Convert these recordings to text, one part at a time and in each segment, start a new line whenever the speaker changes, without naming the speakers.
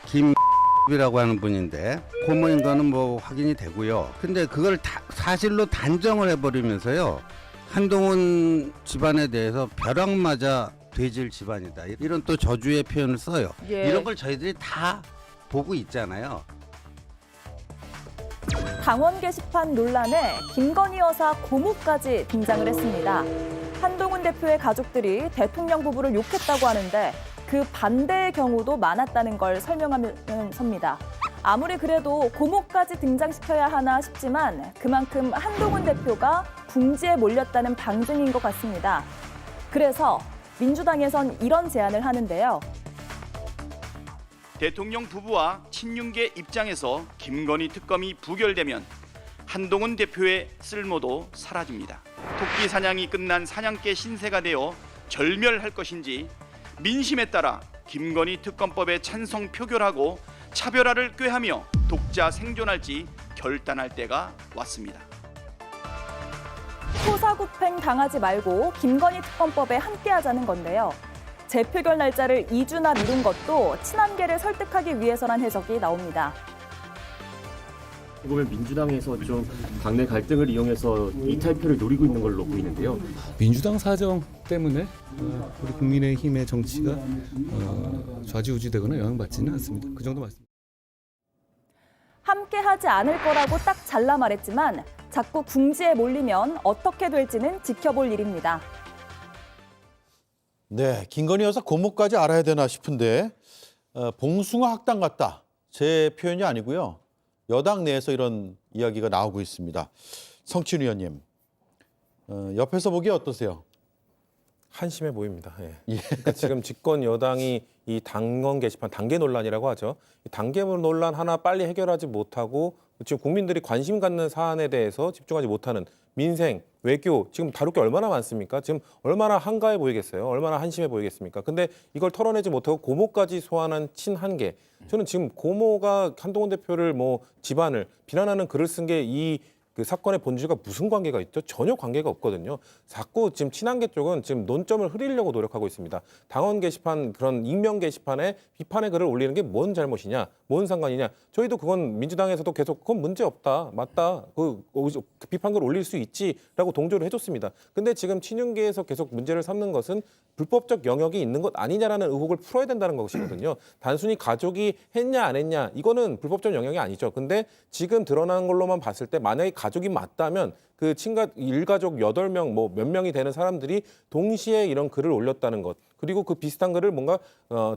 김이라고 하는 분인데 고모인 거는 뭐 확인이 되고요. 근데 그걸 사실로 단정을 해버리면서요. 한동훈 집안에 대해서 벼락 맞아 돼질 집안이다. 이런 또 저주의 표현을 써요.
예.
이런 걸 저희들이 다 보고 있잖아요.
당원 게시판 논란에 김건희 여사 고모까지 등장을 했습니다. 한동훈 대표의 가족들이 대통령 부부를 욕했다고 하는데 그 반대의 경우도 많았다는 걸 설명하면서입니다. 아무리 그래도 고모까지 등장시켜야 하나 싶지만 그만큼 한동훈 대표가 궁지에 몰렸다는 방증인 것 같습니다. 그래서 민주당에선 이런 제안을 하는데요.
대통령 부부와 친윤계 입장에서 김건희 특검이 부결되면 한동훈 대표의 쓸모도 사라집니다. 토끼 사냥이 끝난 사냥개 신세가 되어 절멸할 것인지 민심에 따라 김건희 특검법에 찬성 표결하고 차별화를 꾀하며 독자 생존할지 결단할 때가 왔습니다.
토사구팽 당하지 말고 김건희 특검법에 함께하자는 건데요. 재표결 날짜를 2주나 미룬 것도 친한계를 설득하기 위해서란 해석이 나옵니다.
보면 민주당에서 좀 당내 갈등을 이용해서 이탈표를 노리고 있는 걸로 보이는데요.
민주당 사정 때문에 우리 국민의힘의 정치가 좌지우지되거나 영향받지는 않습니다. 그 정도 말씀.
함께하지 않을 거라고 딱 잘라 말했지만 자꾸 궁지에 몰리면 어떻게 될지는 지켜볼 일입니다.
네, 김건희 여사 고모까지 알아야 되나 싶은데 봉숭아 학당 같다. 제 표현이 아니고요. 여당 내에서 이런 이야기가 나오고 있습니다. 성친 의원님, 옆에서 보기에 어떠세요?
한심해 보입니다. 예.
예.
그러니까 지금 집권 여당이 이 당원 게시판 단계 논란이라고 하죠. 이 단계 논란 하나 빨리 해결하지 못하고 지금 국민들이 관심 갖는 사안에 대해서 집중하지 못하는 민생, 외교 지금 다룰 게 얼마나 많습니까? 지금 얼마나 한가해 보이겠어요? 얼마나 한심해 보이겠습니까? 근데 이걸 털어내지 못하고 고모까지 소환한 친한계. 저는 지금 고모가 한동훈 대표를 뭐 집안을 비난하는 글을 쓴 게 이 그 사건의 본질과 무슨 관계가 있죠? 전혀 관계가 없거든요. 자꾸 지금 친한계 쪽은 지금 논점을 흐리려고 노력하고 있습니다. 당원 게시판 그런 익명 게시판에 비판의 글을 올리는 게 뭔 잘못이냐? 뭔 상관이냐? 저희도 그건 민주당에서도 계속 그건 문제 없다. 맞다. 그 비판글 올릴 수 있지라고 동조를 해줬습니다. 근데 지금 친윤계에서 계속 문제를 삼는 것은 불법적 영역이 있는 것 아니냐라는 의혹을 풀어야 된다는 것이거든요. 단순히 가족이 했냐 안 했냐 이거는 불법적 영역이 아니죠. 근데 지금 드러난 걸로만 봤을 때 만약에 가족이 맞다면 그 일가족 8명 뭐 몇 명이 되는 사람들이 동시에 이런 글을 올렸다는 것. 그리고 그 비슷한 글을 뭔가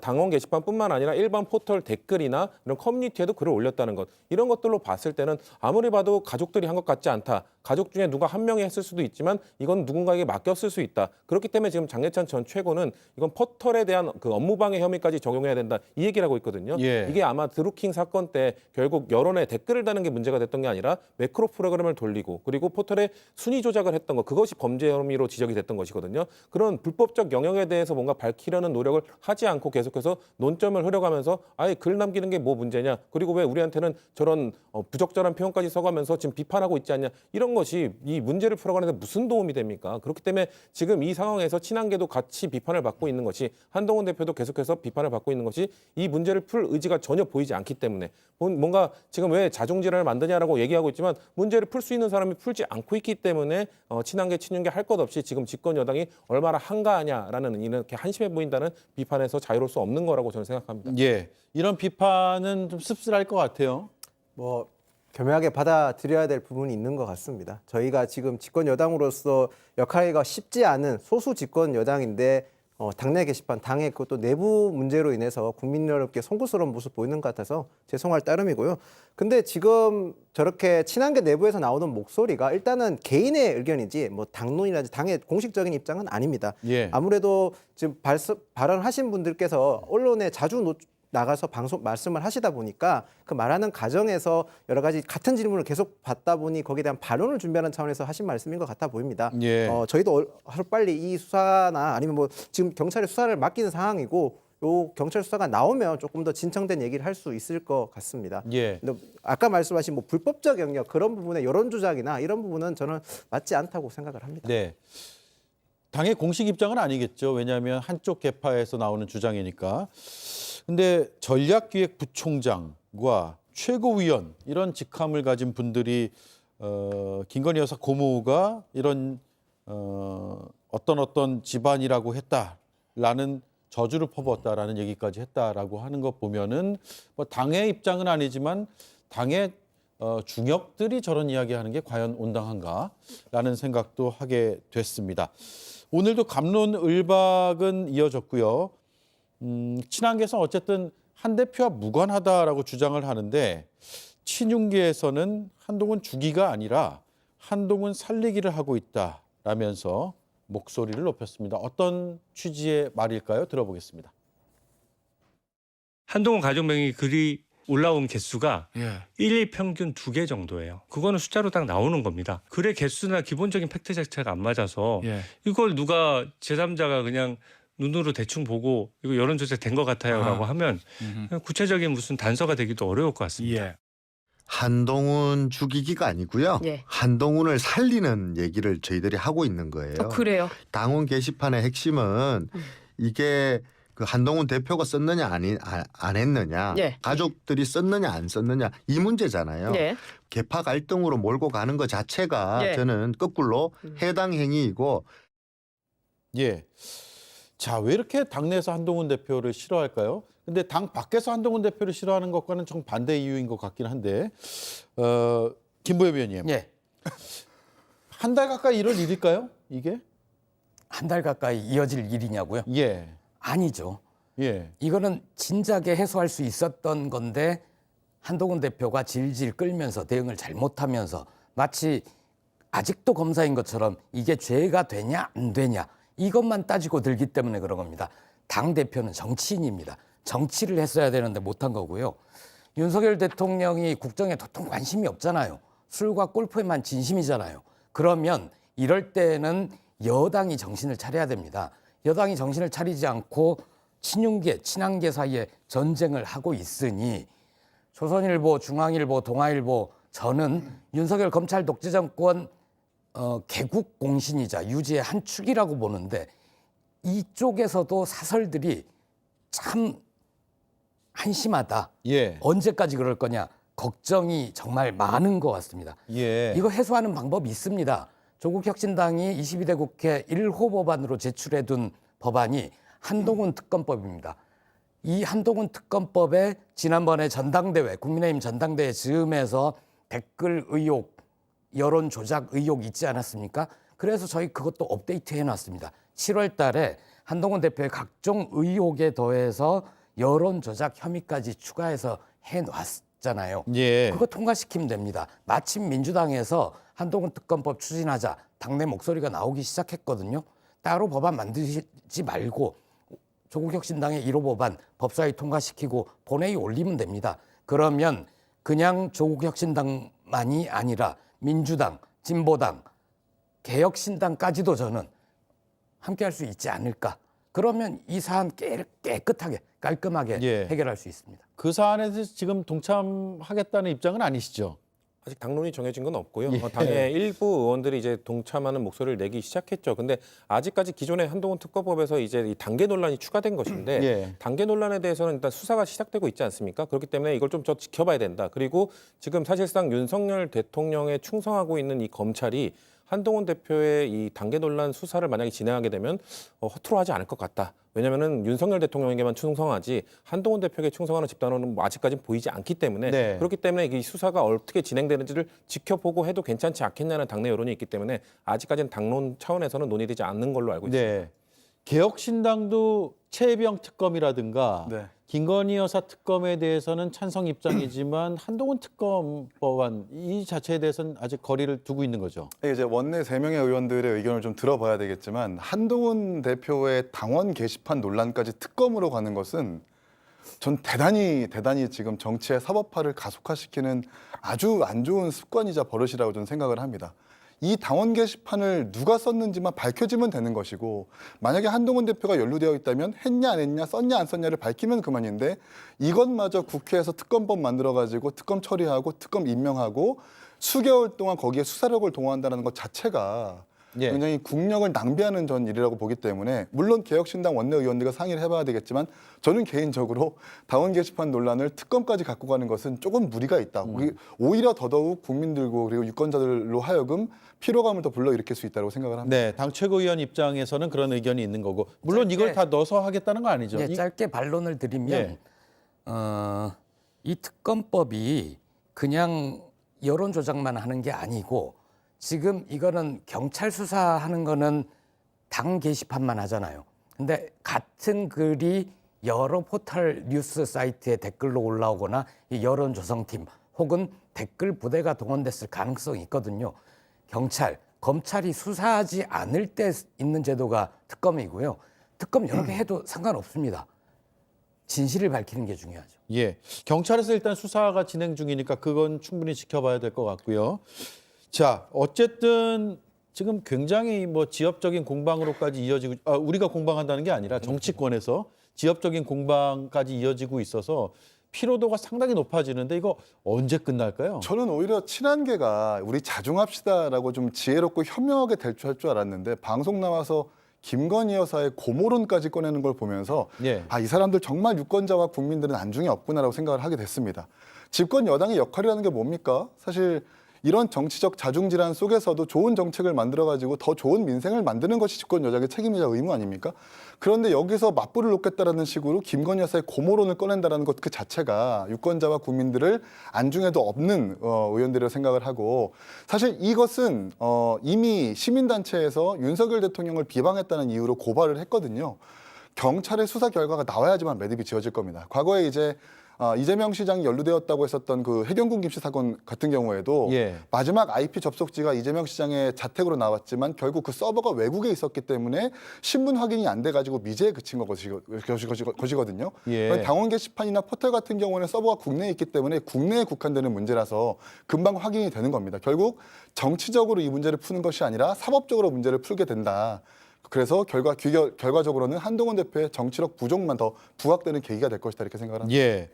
당원 게시판뿐만 아니라 일반 포털 댓글이나 이런 커뮤니티에도 글을 올렸다는 것. 이런 것들로 봤을 때는 아무리 봐도 가족들이 한 것 같지 않다. 가족 중에 누가 한 명이 했을 수도 있지만 이건 누군가에게 맡겼을 수 있다. 그렇기 때문에 지금 장례찬 전 최고는 이건 포털에 대한 그 업무방해 혐의까지 적용해야 된다. 이 얘기를 하고 있거든요.
예.
이게 아마 드루킹 사건 때 결국 여론에 댓글을 다는 게 문제가 됐던 게 아니라 매크로 프로그램을 돌리고 그리고 포털에 순위 조작을 했던 것. 그것이 범죄 혐의로 지적이 됐던 것이거든요. 그런 불법적 영역에 대해서 뭔가 밝히려는 노력을 하지 않고 계속해서 논점을 흐려가면서 아예 글 남기는 게 뭐 문제냐. 그리고 왜 우리한테는 저런 부적절한 표현까지 써가면서 지금 비판하고 있지 않냐. 이런 것이 이 문제를 풀어가는 데 무슨 도움이 됩니까? 그렇기 때문에 지금 이 상황에서 친한계도 같이 비판을 받고 있는 것이 한동훈 대표도 계속해서 비판을 받고 있는 것이 이 문제를 풀 의지가 전혀 보이지 않기 때문에 뭔가 지금 왜 자중질환을 만드냐라고 얘기하고 있지만 문제를 풀 수 있는 사람이 풀지 않고 있기 때문에 친한계 친윤계 할 것 없이 지금 집권 여당이 얼마나 한가하냐라는 이렇게 한심해 보인다는 비판에서 자유로울 수 없는 거라고 저는 생각합니다.
예, 이런 비판은 좀 씁쓸할 것 같아요.
뭐 겸허하게 받아들여야 될 부분이 있는 것 같습니다. 저희가 지금 집권 여당으로서 역할이 쉽지 않은 소수 집권 여당인데 당내 게시판, 당의 그것도 내부 문제로 인해서 국민 여러분께 송구스러운 모습 보이는 것 같아서 죄송할 따름이고요. 근데 지금 저렇게 친한계 내부에서 나오는 목소리가 일단은 개인의 의견이지 뭐 당론이라든지 당의 공식적인 입장은 아닙니다.
예.
아무래도 지금 발언하신 분들께서 언론에 자주 나가서 말씀을 하시다 보니까 그 말하는 과정에서 여러 가지 같은 질문을 계속 받다 보니 거기에 대한 반론을 준비하는 차원에서 하신 말씀인 것 같아 보입니다.
예.
저희도 하루빨리 이 수사나 아니면 뭐 지금 경찰에 수사를 맡기는 상황이고 요 경찰 수사가 나오면 조금 더 진정된 얘기를 할 수 있을 것 같습니다.
예.
근데 아까 말씀하신 뭐 불법적 영역 그런 부분의 여론 조작이나 이런 부분은 저는 맞지 않다고 생각을 합니다.
네. 당의 공식 입장은 아니겠죠. 왜냐하면 한쪽 계파에서 나오는 주장이니까. 근데 전략기획부총장과 최고위원 이런 직함을 가진 분들이 김건희 여사 고모가 이런 어떤 집안이라고 했다라는 저주를 퍼부었다라는 얘기까지 했다라고 하는 거 보면은 뭐 당의 입장은 아니지만 당의 중역들이 저런 이야기하는 게 과연 온당한가라는 생각도 하게 됐습니다. 오늘도 갑론을박은 이어졌고요. 친한계에서 어쨌든 한 대표와 무관하다라고 주장을 하는데 친윤계에서는 한동훈 죽이가 아니라 한동훈 살리기를 하고 있다라면서 목소리를 높였습니다. 어떤 취지의 말일까요? 들어보겠습니다.
한동훈 가족명의 글이 올라온 개수가 1일 평균 2개 정도예요. 그거는 숫자로 딱 나오는 겁니다. 글의 개수나 기본적인 팩트 자체가 안 맞아서 이걸 누가 제3자가 그냥 눈으로 대충 보고 이거 여론조사 된 것 같아요라고 하면 구체적인 무슨 단서가 되기도 어려울 것 같습니다.
한동훈 죽이기가 아니고요. 한동훈을 살리는 얘기를 저희들이 하고 있는 거예요.
그래요?
당원 게시판의 핵심은 이게 그 한동훈 대표가 썼느냐 안 했느냐, 가족들이 썼느냐 안 썼느냐 이 문제잖아요. 계파 갈등으로 몰고 가는 것 자체가 저는 거꾸로 해당 행위이고.
자, 왜 이렇게 당내에서 한동훈 대표를 싫어할까요? 근데 당 밖에서 한동훈 대표를 싫어하는 것과는 정반대 이유인 것 같긴 한데 김보엽 위원님. 한 달 가까이 이럴 일일까요? 이게?
한 달 가까이 이어질 일이냐고요? 아니죠. 이거는 진작에 해소할 수 있었던 건데 한동훈 대표가 질질 끌면서 대응을 잘못하면서 마치 아직도 검사인 것처럼 이게 죄가 되냐 안 되냐 이것만 따지고 들기 때문에 그런 겁니다. 당대표는 정치인입니다. 정치를 했어야 되는데 못한 거고요. 윤석열 대통령이 국정에 도통 관심이 없잖아요. 술과 골프에만 진심이잖아요. 그러면 이럴 때는 여당이 정신을 차려야 됩니다. 여당이 정신을 차리지 않고 친윤계, 친한계 사이에 전쟁을 하고 있으니 조선일보, 중앙일보, 동아일보 저는 윤석열 검찰 독재 정권 개국 공신이자 유지의 한 축이라고 보는데 이쪽에서도 사설들이 참 한심하다. 언제까지 그럴 거냐 걱정이 정말 많은 것 같습니다. 이거 해소하는 방법이 있습니다. 조국혁신당이 22대 국회 1호 법안으로 제출해둔 법안이 한동훈 특검법입니다. 이 한동훈 특검법에 지난번에 전당대회, 국민의힘 전당대회 즈음에서 댓글 의혹, 여론 조작 의혹 있지 않았습니까? 그래서 저희 그것도 업데이트 해놨습니다. 7월 달에 한동훈 대표의 각종 의혹에 더해서 여론 조작 혐의까지 추가해서 해놨잖아요. 그거 통과시키면 됩니다. 마침 민주당에서 한동훈 특검법 추진하자 당내 목소리가 나오기 시작했거든요. 따로 법안 만들지 말고 조국혁신당의 1호 법안 법사위 통과시키고 본회의 올리면 됩니다. 그러면 그냥 조국혁신당만이 아니라 민주당, 진보당, 개혁신당까지도 저는 함께할 수 있지 않을까. 그러면 이 사안 깨끗하게 깔끔하게 해결할 수 있습니다.
그 사안에서 지금 동참하겠다는 입장은 아니시죠?
아직 당론이 정해진 건 없고요. 당의 일부 의원들이 이제 동참하는 목소리를 내기 시작했죠. 근데 아직까지 기존의 한동훈 특검법에서 이제 이 단계 논란이 추가된 것인데 단계 논란에 대해서는 일단 수사가 시작되고 있지 않습니까? 그렇기 때문에 이걸 좀 더 지켜봐야 된다. 그리고 지금 사실상 윤석열 대통령에 충성하고 있는 이 검찰이 한동훈 대표의 이 단계 논란 수사를 만약에 진행하게 되면 허투루 하지 않을 것 같다. 왜냐하면 윤석열 대통령에게만 충성하지 한동훈 대표에게 충성하는 집단은 아직까지는 보이지 않기 때문에 그렇기 때문에 이 수사가 어떻게 진행되는지를 지켜보고 해도 괜찮지 않겠냐는 당내 여론이 있기 때문에 아직까지는 당론 차원에서는 논의되지 않는 걸로 알고 있습니다.
개혁신당도 최혜병 특검이라든가 김건희 여사 특검에 대해서는 찬성 입장이지만 한동훈 특검 법안 이 자체에 대해서는 아직 거리를 두고 있는 거죠.
이제 원내 3명의 의원들의 의견을 좀 들어봐야 되겠지만 한동훈 대표의 당원 게시판 논란까지 특검으로 가는 것은 전 대단히 지금 정치의 사법화를 가속화시키는 아주 안 좋은 습관이자 버릇이라고 저는 생각을 합니다. 이 당원 게시판을 누가 썼는지만 밝혀지면 되는 것이고 만약에 한동훈 대표가 연루되어 있다면 했냐 안 했냐 썼냐 안 썼냐를 밝히면 그만인데 이것마저 국회에서 특검법 만들어가지고 특검 처리하고 특검 임명하고 수개월 동안 거기에 수사력을 동원한다는 것 자체가
예.
굉장히 국력을 낭비하는 전 일이라고 보기 때문에 물론 개혁신당 원내의원들과 상의를 해봐야 되겠지만 저는 개인적으로 당원 게시판 논란을 특검까지 갖고 가는 것은 조금 무리가 있다. 오히려 더더욱 국민들고 그리고 유권자들로 하여금 피로감을 더 불러일으킬 수 있다고 생각을 합니다.
네, 당 최고위원 입장에서는 그런 의견이 있는 거고 물론 이걸 다 넣어서 하겠다는 거 아니죠?
예, 짧게 반론을 드리면 이 특검법이 그냥 여론 조작만 하는 게 아니고 지금 이거는 경찰 수사하는 거는 당 게시판만 하잖아요. 근데 같은 글이 여러 포털 뉴스 사이트에 댓글로 올라오거나 이 여론 조성팀 혹은 댓글 부대가 동원됐을 가능성이 있거든요. 경찰, 검찰이 수사하지 않을 때 있는 제도가 특검이고요. 특검 여러 개 해도 상관없습니다. 진실을 밝히는 게 중요하죠.
예, 경찰에서 일단 수사가 진행 중이니까 그건 충분히 지켜봐야 될 것 같고요. 자, 어쨌든 지금 굉장히 뭐 지역적인 공방으로까지 이어지고 우리가 공방한다는 게 아니라 정치권에서 지역적인 공방까지 이어지고 있어서 피로도가 상당히 높아지는데 이거 언제 끝날까요?
저는 오히려 친한계가 우리 자중합시다라고 좀 지혜롭고 현명하게 대처할 줄 알았는데 방송 나와서 김건희 여사의 고모론까지 꺼내는 걸 보면서 이 사람들 정말 유권자와 국민들은 안중에 없구나라고 생각을 하게 됐습니다. 집권 여당의 역할이라는 게 뭡니까? 사실 이런 정치적 자중질환 속에서도 좋은 정책을 만들어가지고 더 좋은 민생을 만드는 것이 집권 여당의 책임이자 의무 아닙니까? 그런데 여기서 맞불을 놓겠다라는 식으로 김건희 여사의 고모론을 꺼낸다는 것 그 자체가 유권자와 국민들을 안중에도 없는 의원들이라고 생각을 하고 사실 이것은 이미 시민단체에서 윤석열 대통령을 비방했다는 이유로 고발을 했거든요. 경찰의 수사 결과가 나와야지만 매듭이 지어질 겁니다. 과거에 이제 이재명 시장이 연루되었다고 했었던 그 해경군 김씨 사건 같은 경우에도 마지막 IP 접속지가 이재명 시장의 자택으로 나왔지만 결국 그 서버가 외국에 있었기 때문에 신분 확인이 안 돼가지고 미제에 그친 것이거든요. 당원 게시판이나 포털 같은 경우는 서버가 국내에 있기 때문에 국내에 국한되는 문제라서 금방 확인이 되는 겁니다. 결국 정치적으로 이 문제를 푸는 것이 아니라 사법적으로 문제를 풀게 된다. 그래서 결과적으로는 한동훈 대표의 정치력 부족만 더 부각되는 계기가 될 것이다 이렇게 생각을 합니다.
예.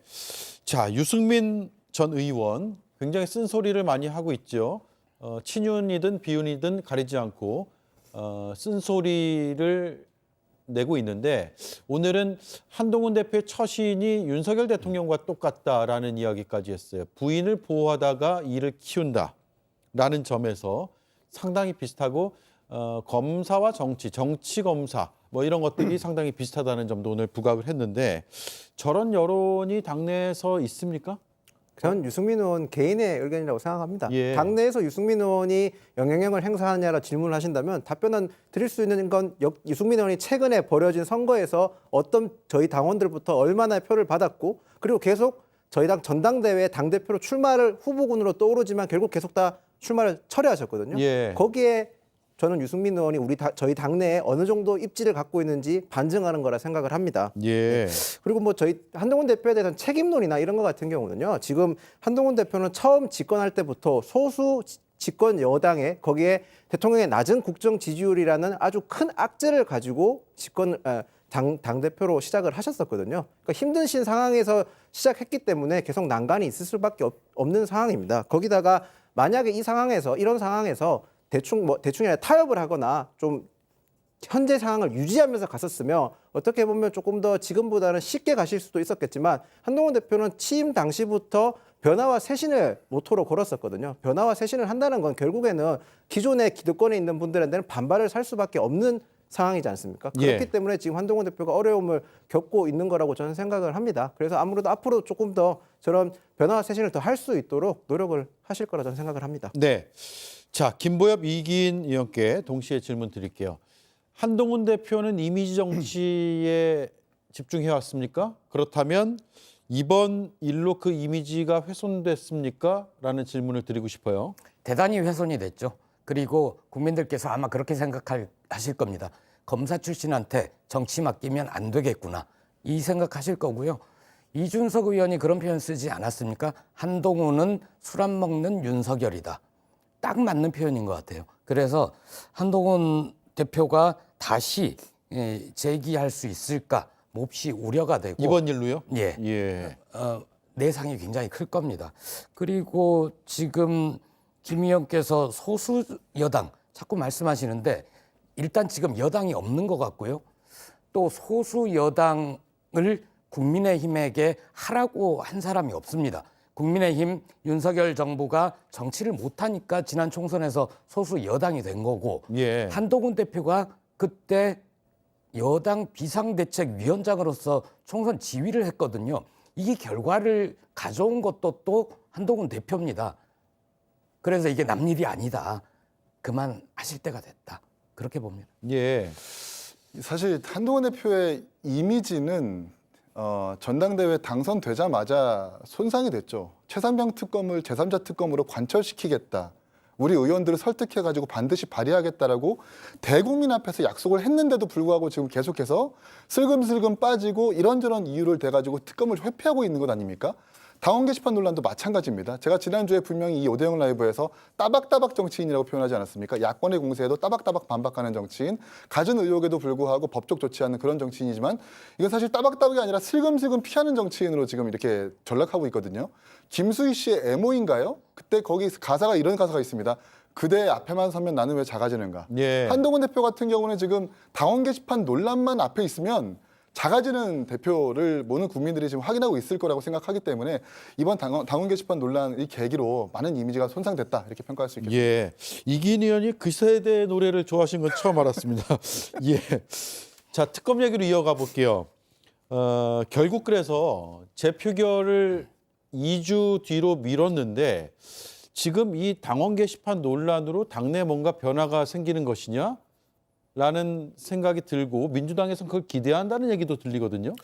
자, 유승민 전 의원 굉장히 쓴소리를 많이 하고 있죠. 친윤이든 비윤이든 가리지 않고 쓴소리를 내고 있는데 오늘은 한동훈 대표의 처신이 윤석열 대통령과 똑같다라는 이야기까지 했어요. 부인을 보호하다가 이를 키운다라는 점에서 상당히 비슷하고 검사와 정치 검사 뭐 이런 것들이 상당히 비슷하다는 점도 오늘 부각을 했는데 저런 여론이 당내에서 있습니까?
저는 유승민 의원 개인의 의견이라고 생각합니다. 당내에서 유승민 의원이 영향력을 행사하느냐라 질문을 하신다면 답변은 드릴 수 있는 건 유승민 의원이 최근에 벌어진 선거에서 어떤 저희 당원들부터 얼마나 표를 받았고 그리고 계속 저희 당 전당대회 당대표로 출마를 후보군으로 떠오르지만 결국 계속 다 출마를 철회하셨거든요. 거기에 저는 유승민 의원이 저희 당내에 어느 정도 입지를 갖고 있는지 반증하는 거라 생각을 합니다. 그리고 뭐 저희 한동훈 대표에 대해서는 책임론이나 이런 거 같은 경우는요. 지금 한동훈 대표는 처음 집권할 때부터 소수 집권 여당에 거기에 대통령의 낮은 국정 지지율이라는 아주 큰 악재를 가지고 당 대표로 시작을 하셨었거든요. 그러니까 힘든 상황에서 시작했기 때문에 계속 난관이 있을 수밖에 없는 상황입니다. 거기다가 만약에 이런 상황에서 대충이 아니라 타협을 하거나 좀 현재 상황을 유지하면서 갔었으면 어떻게 보면 조금 더 지금보다는 쉽게 가실 수도 있었겠지만 한동훈 대표는 취임 당시부터 변화와 쇄신을 모토로 걸었었거든요. 변화와 쇄신을 한다는 건 결국에는 기존의 기득권에 있는 분들한테는 반발을 살 수밖에 없는 상황이지 않습니까? 그렇기 때문에 지금 한동훈 대표가 어려움을 겪고 있는 거라고 저는 생각을 합니다. 그래서 아무래도 앞으로 조금 더 저런 변화와 쇄신을 더 할 수 있도록 노력을 하실 거라 저는 생각을 합니다.
네. 자, 김보엽 이기인 의원께 동시에 질문 드릴게요. 한동훈 대표는 이미지 정치에 집중해 왔습니까? 그렇다면 이번 일로 그 이미지가 훼손됐습니까? 라는 질문을 드리고 싶어요.
대단히 훼손이 됐죠. 그리고 국민들께서 아마 그렇게 생각하실 겁니다. 검사 출신한테 정치 맡기면 안 되겠구나. 이 생각하실 거고요. 이준석 의원이 그런 표현 쓰지 않았습니까? 한동훈은 술 안 먹는 윤석열이다. 딱 맞는 표현인 것 같아요. 그래서 한동훈 대표가 다시 재기할 수 있을까 몹시 우려가 되고
이번 일로요?
내상이 굉장히 클 겁니다. 그리고 지금 김 의원께서 소수 여당 자꾸 말씀하시는데 일단 지금 여당이 없는 것 같고요. 또 소수 여당을 국민의힘에게 하라고 한 사람이 없습니다. 국민의힘 윤석열 정부가 정치를 못하니까 지난 총선에서 소수 여당이 된 거고 한동훈 대표가 그때 여당 비상대책위원장으로서 총선 지휘를 했거든요. 이 결과를 가져온 것도 또 한동훈 대표입니다. 그래서 이게 남일이 아니다. 그만하실 때가 됐다. 그렇게 봅니다.
예.
사실 한동훈 대표의 이미지는 전당대회 당선되자마자 손상이 됐죠. 최상병 특검을 제3자 특검으로 관철시키겠다. 우리 의원들을 설득해가지고 반드시 발의하겠다라고 대국민 앞에서 약속을 했는데도 불구하고 지금 계속해서 슬금슬금 빠지고 이런저런 이유를 대가지고 특검을 회피하고 있는 것 아닙니까? 당원 게시판 논란도 마찬가지입니다. 제가 지난주에 분명히 이 오대영 라이브에서 따박따박 정치인이라고 표현하지 않았습니까? 야권의 공세에도 따박따박 반박하는 정치인, 갖은 의혹에도 불구하고 법적 조치하는 그런 정치인이지만 이건 사실 따박따박이 아니라 슬금슬금 피하는 정치인으로 지금 이렇게 전락하고 있거든요. 김수희 씨의 애모인가요? 그때 거기 가사가 이런 가사가 있습니다. 그대 앞에만 서면 나는 왜 작아지는가. 한동훈 대표 같은 경우는 지금 당원 게시판 논란만 앞에 있으면 작아지는 대표를 모든 국민들이 지금 확인하고 있을 거라고 생각하기 때문에 이번 당원 게시판 논란 이 계기로 많은 이미지가 손상됐다 이렇게 평가할 수 있겠습니다.
예. 이기인 의원이 그 세대 노래를 좋아하신 건 처음 알았습니다. 예. 자, 특검 얘기로 이어가 볼게요. 결국 그래서 재표결을 2주 뒤로 미뤘는데 지금 이 당원 게시판 논란으로 당내 뭔가 변화가 생기는 것이냐? 라는 생각이 들고 민주당에서는 그걸 기대한다는 얘기도 들리거든요.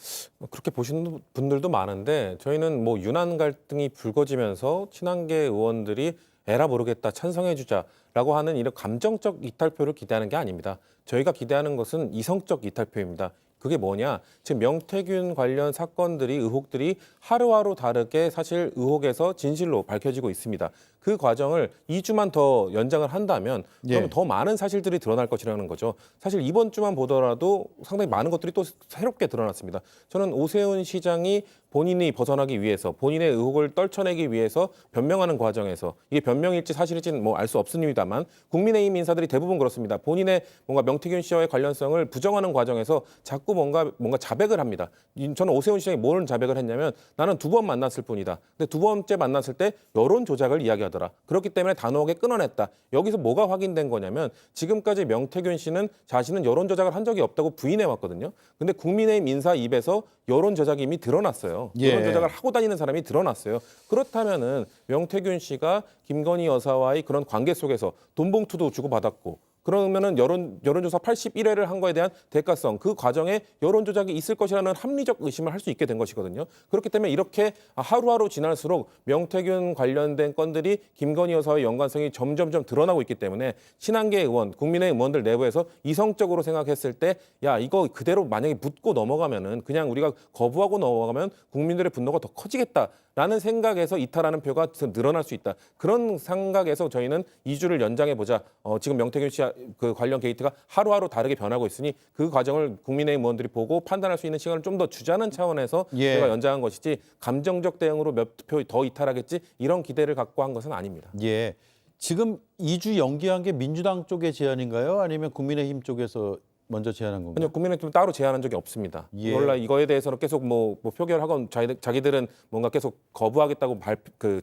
그렇게 보시는 분들도 많은데 저희는 뭐 유난 갈등이 불거지면서 친한계 의원들이 에라 모르겠다 찬성해주자라고 하는 이런 감정적 이탈표를 기대하는 게 아닙니다. 저희가 기대하는 것은 이성적 이탈표입니다. 그게 뭐냐? 지금 명태균 관련 사건들이 의혹들이 하루하루 다르게 사실 의혹에서 진실로 밝혀지고 있습니다. 그 과정을 2주만 더 연장을 한다면 그럼 더 많은 사실들이 드러날 것이라는 거죠. 사실 이번 주만 보더라도 상당히 많은 것들이 또 새롭게 드러났습니다. 저는 오세훈 시장이 본인이 벗어나기 위해서 본인의 의혹을 떨쳐내기 위해서 변명하는 과정에서 이게 변명일지 사실일지는 뭐 알 수 없습니다만 국민의힘 인사들이 대부분 그렇습니다. 본인의 뭔가 명태균 씨와의 관련성을 부정하는 과정에서 자꾸 뭔가 자백을 합니다. 저는 오세훈 시장이 뭘 자백을 했냐면 나는 2번 만났을 뿐이다. 근데 2번째 만났을 때 여론 조작을 이야기하더라. 그렇기 때문에 단호하게 끊어냈다. 여기서 뭐가 확인된 거냐면 지금까지 명태균 씨는 자신은 여론 조작을 한 적이 없다고 부인해 왔거든요. 근데 국민의힘 인사 입에서 여론 조작이 이미 드러났어요. 여론 조작을 하고 다니는 사람이 드러났어요. 그렇다면은 명태균 씨가 김건희 여사와의 그런 관계 속에서 돈봉투도 주고받았고 그러면은 여론조사 81회를 한 거에 대한 대가성, 그 과정에 여론 조작이 있을 것이라는 합리적 의심을 할 수 있게 된 것이거든요. 그렇기 때문에 이렇게 하루하루 지날수록 명태균 관련된 건들이 김건희 여사와의 연관성이 점점점 드러나고 있기 때문에 친한계 의원, 국민의힘 의원들 내부에서 이성적으로 생각했을 때 야, 이거 그대로 만약에 묻고 넘어가면은 그냥 우리가 거부하고 넘어가면 국민들의 분노가 더 커지겠다라는 생각에서 이탈하는 표가 늘어날 수 있다. 그런 생각에서 저희는 2주를 연장해 보자. 지금 명태균 씨 그 관련 게이트가 하루하루 다르게 변하고 있으니 그 과정을 국민의힘 의원들이 보고 판단할 수 있는 시간을 좀 더 주자는 차원에서 저희가 연장한 것이지 감정적 대응으로 몇 표 더 이탈하겠지 이런 기대를 갖고 한 것은 아닙니다.
예. 지금 2주 연기한 게 민주당 쪽의 제안인가요? 아니면 국민의힘 쪽에서 먼저 제안한 건가요?
아니요, 국민의힘 따로 제안한 적이 없습니다. 원래 이거에 대해서는 계속 뭐 표결하건 자기들은 뭔가 계속 거부하겠다고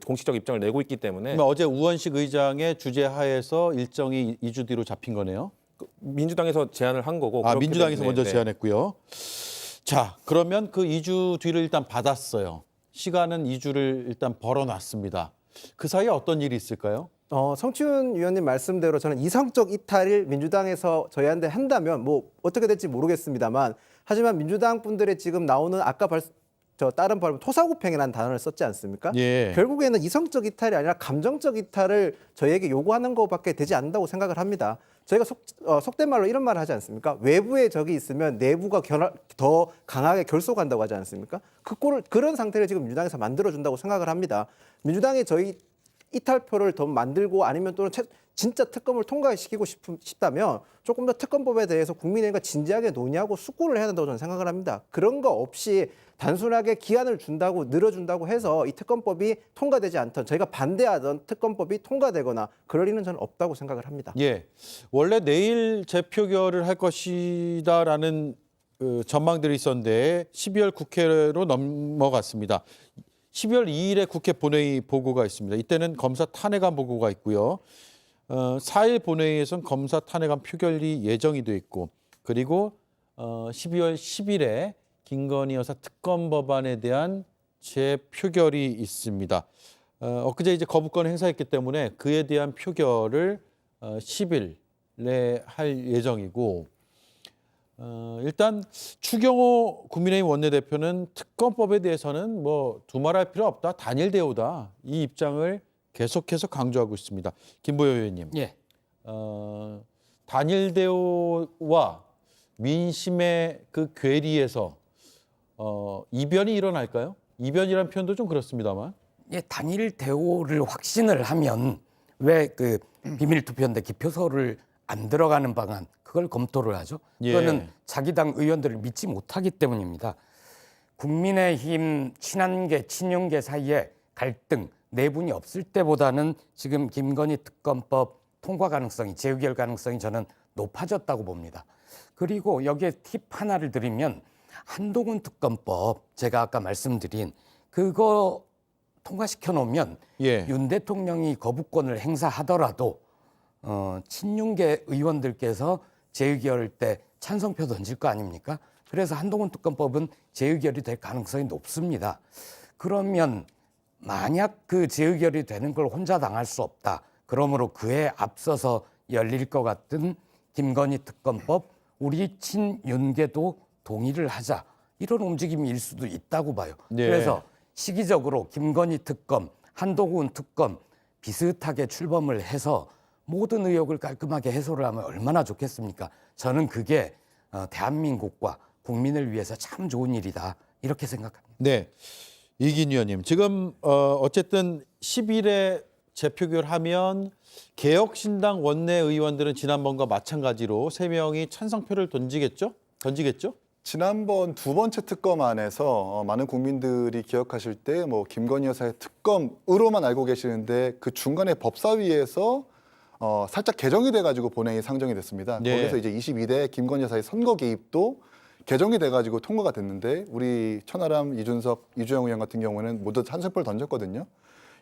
공식적 입장을 내고 있기 때문에.
어제 우원식 의장의 주재 하에서 일정이 2주 뒤로 잡힌 거네요.
민주당에서 제안을 한 거고.
민주당에서 먼저 제안했고요. 자, 그러면 그 2주 뒤를 일단 받았어요. 시간은 2주를 일단 벌어놨습니다. 그 사이에 어떤 일이 있을까요?
성춘 위원님 말씀대로 저는 이성적 이탈을 민주당에서 저희한테 한다면 뭐 어떻게 될지 모르겠습니다만 하지만 민주당 분들의 지금 나오는 아까 다른 발언 토사구팽이라는 단어를 썼지 않습니까? 결국에는 이성적 이탈이 아니라 감정적 이탈을 저희에게 요구하는 것밖에 되지 않는다고 생각을 합니다. 저희가 속된 말로 이런 말을 하지 않습니까? 외부에 적이 있으면 내부가 더 강하게 결속한다고 하지 않습니까? 그런 상태를 지금 민주당에서 만들어준다고 생각을 합니다. 민주당이 저희 이탈표를 더 만들고 아니면 또는 진짜 특검을 통과시키고 싶다면 조금 더 특검법에 대해서 국민의힘과 진지하게 논의하고 숙고를 해야 된다고 저는 생각을 합니다. 그런 거 없이 단순하게 기한을 준다고 늘어준다고 해서 이 특검법이 통과되지 않던 저희가 반대하던 특검법이 통과되거나 그럴 리는 저는 없다고 생각을 합니다.
예, 원래 내일 재표결을 할 것이다라는 전망들이 있었는데 12월 국회로 넘어갔습니다. 12월 2일에 국회 본회의 보고가 있습니다. 이때는 검사 탄핵안 보고가 있고요. 4일 본회의에서는 검사 탄핵안 표결이 예정이 돼 있고 그리고 12월 10일에 김건희 여사 특검 법안에 대한 재표결이 있습니다. 엊그제 이제 거부권 행사했기 때문에 그에 대한 표결을 10일에 할 예정이고 일단 추경호 국민의힘 원내대표는 특검법에 대해서는 뭐 두말할 필요 없다, 단일 대우다 이 입장을 계속해서 강조하고 있습니다. 김보여 의원님,
예.
단일 대우와 민심의 그 괴리에서 이변이 일어날까요? 이변이라는 표현도 좀 그렇습니다만.
예, 단일 대우를 확신을 하면 왜 그 비밀 투표인데 기표소를 안 들어가는 방안 그걸 검토를 하죠. 그거는 자기 당 의원들을 믿지 못하기 때문입니다. 국민의힘 친한계, 친윤계 사이에 갈등, 내분이 없을 때보다는 지금 김건희 특검법 통과 가능성이, 재의결 가능성이 저는 높아졌다고 봅니다. 그리고 여기에 팁 하나를 드리면 한동훈 특검법 제가 아까 말씀드린 그거 통과시켜 놓으면 윤 대통령이 거부권을 행사하더라도 친윤계 의원들께서 재의결 때 찬성표 던질 거 아닙니까? 그래서 한동훈 특검법은 재의결이 될 가능성이 높습니다. 그러면 만약 그 재의결이 되는 걸 혼자 당할 수 없다. 그러므로 그에 앞서서 열릴 것 같은 김건희 특검법 우리 친윤계도 동의를 하자. 이런 움직임일 수도 있다고 봐요. 그래서 시기적으로 김건희 특검, 한동훈 특검 비슷하게 출범을 해서 모든 의혹을 깔끔하게 해소를 하면 얼마나 좋겠습니까? 저는 그게 대한민국과 국민을 위해서 참 좋은 일이다. 이렇게 생각합니다.
네, 이긴 의원님. 지금 어쨌든 10일에 재표결하면 개혁신당 원내 의원들은 지난번과 마찬가지로 3명이 찬성표를 던지겠죠?
지난번 두 번째 특검 안에서 많은 국민들이 기억하실 때 뭐 김건희 여사의 특검으로만 알고 계시는데 그 중간에 법사위에서 살짝 개정이 돼가지고 본회의에 상정이 됐습니다. 거기서 이제 22대 김건희 여사의 선거 개입도 개정이 돼가지고 통과가 됐는데 우리 천하람, 이준석, 이주영 의원 같은 경우는 모두 찬성표를 던졌거든요.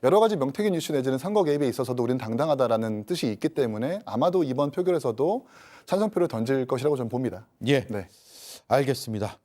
여러 가지 명태균 이슈 내지는 선거 개입에 있어서도 우리는 당당하다라는 뜻이 있기 때문에 아마도 이번 표결에서도 찬성표를 던질 것이라고 저는 봅니다.
네. 알겠습니다.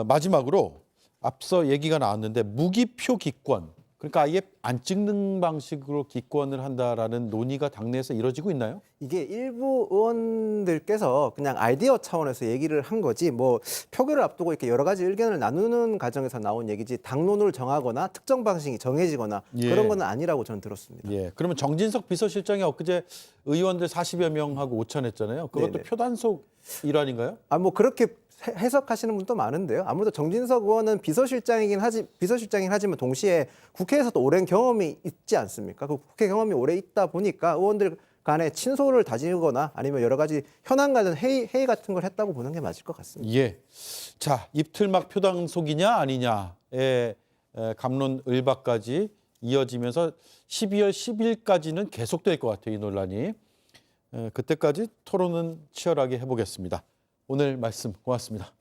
마지막으로 앞서 얘기가 나왔는데 무기표 기권, 그러니까 아예 안 찍는 방식으로 기권을 한다라는 논의가 당내에서 이루어지고 있나요?
이게 일부 의원들께서 그냥 아이디어 차원에서 얘기를 한 거지 뭐 표결을 앞두고 이렇게 여러 가지 의견을 나누는 과정에서 나온 얘기지 당론을 정하거나 특정 방식이 정해지거나 그런 건 아니라고 저는 들었습니다.
그러면 정진석 비서실장이 엊그제 의원들 40여 명하고 오찬했잖아요. 그것도 표단속 일환인가요?
뭐 그렇게 해석하시는 분도 많은데요. 아무래도 정진석 의원은 비서실장이긴 하지만 동시에 국회에서도 오랜 경험이 있지 않습니까? 그 국회 경험이 오래 있다 보니까 의원들 간에 친소를 다지거나 아니면 여러 가지 현안 관련 회의 같은 걸 했다고 보는 게 맞을 것 같습니다.
자, 입틀막 표단속이냐 아니냐의 갑론을박까지 이어지면서 12월 10일까지는 계속될 것 같아요, 이 논란이. 그때까지 토론은 치열하게 해보겠습니다. 오늘 말씀 고맙습니다.